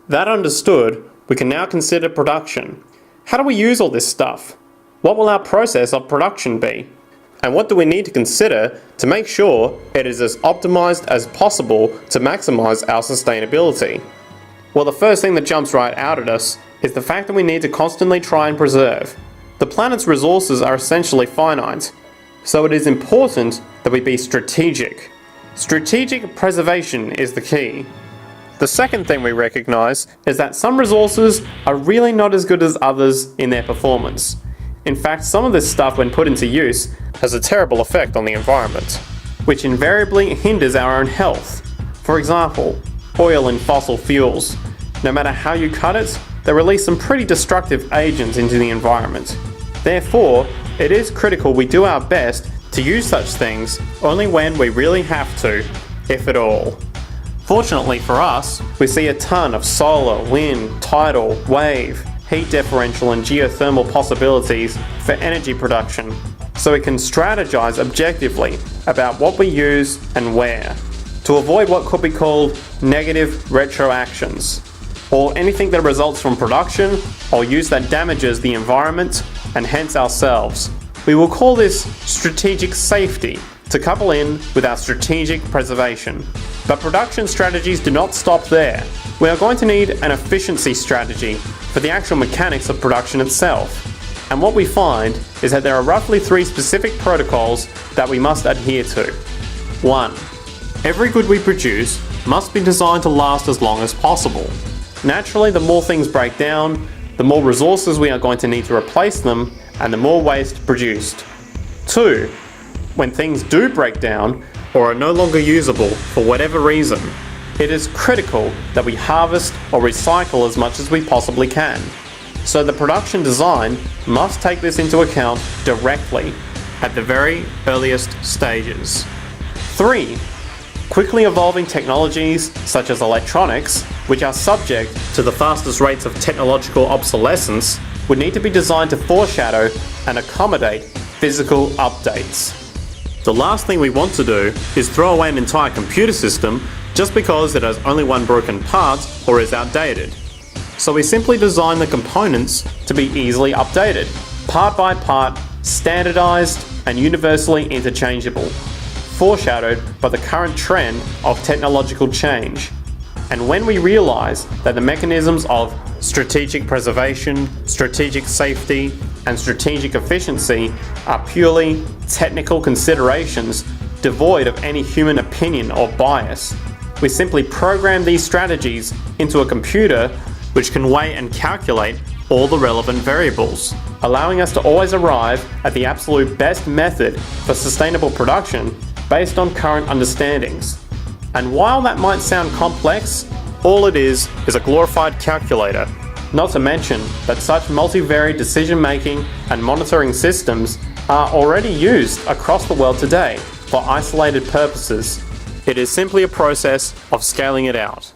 That understood, we can now consider production. How do we use all this stuff? What will our process of production be? And what do we need to consider to make sure it is as optimized as possible to maximize our sustainability? Well, the first thing that jumps right out at us is the fact that we need to constantly try and preserve. The planet's resources are essentially finite, so it is important that we be strategic. Strategic preservation is the key. The second thing we recognize is that some resources are really not as good as others in their performance. In fact, some of this stuff, when put into use, has a terrible effect on the environment, which invariably hinders our own health. For example, oil and fossil fuels. No matter how you cut it, they release some pretty destructive agents into the environment. Therefore, it is critical we do our best to use such things only when we really have to, if at all. Fortunately for us, we see a ton of solar, wind, tidal, wave, heat differential and geothermal possibilities for energy production, so we can strategize objectively about what we use and where, to avoid what could be called negative retroactions, or anything that results from production or use that damages the environment and hence ourselves. We will call this strategic safety to couple in with our strategic preservation. But production strategies do not stop there. We are going to need an efficiency strategy for the actual mechanics of production itself. And what we find is that there are roughly 3 specific protocols that we must adhere to. 1. Every good we produce must be designed to last as long as possible. Naturally, the more things break down, the more resources we are going to need to replace them, and the more waste produced. 2. When things do break down, or are no longer usable for whatever reason, it is critical that we harvest or recycle as much as we possibly can. So the production design must take this into account directly at the very earliest stages. 3. Quickly evolving technologies such as electronics, which are subject to the fastest rates of technological obsolescence, would need to be designed to foreshadow and accommodate physical updates. The last thing we want to do is throw away an entire computer system just because it has only one broken part or is outdated. So we simply design the components to be easily updated, part by part, standardized and universally interchangeable, foreshadowed by the current trend of technological change. And when we realize that the mechanisms of strategic preservation, strategic safety, and strategic efficiency are purely technical considerations devoid of any human opinion or bias, we simply program these strategies into a computer which can weigh and calculate all the relevant variables, allowing us to always arrive at the absolute best method for sustainable production based on current understandings. And while that might sound complex, all it is a glorified calculator. Not to mention that such multivariate decision-making and monitoring systems are already used across the world today for isolated purposes. It is simply a process of scaling it out.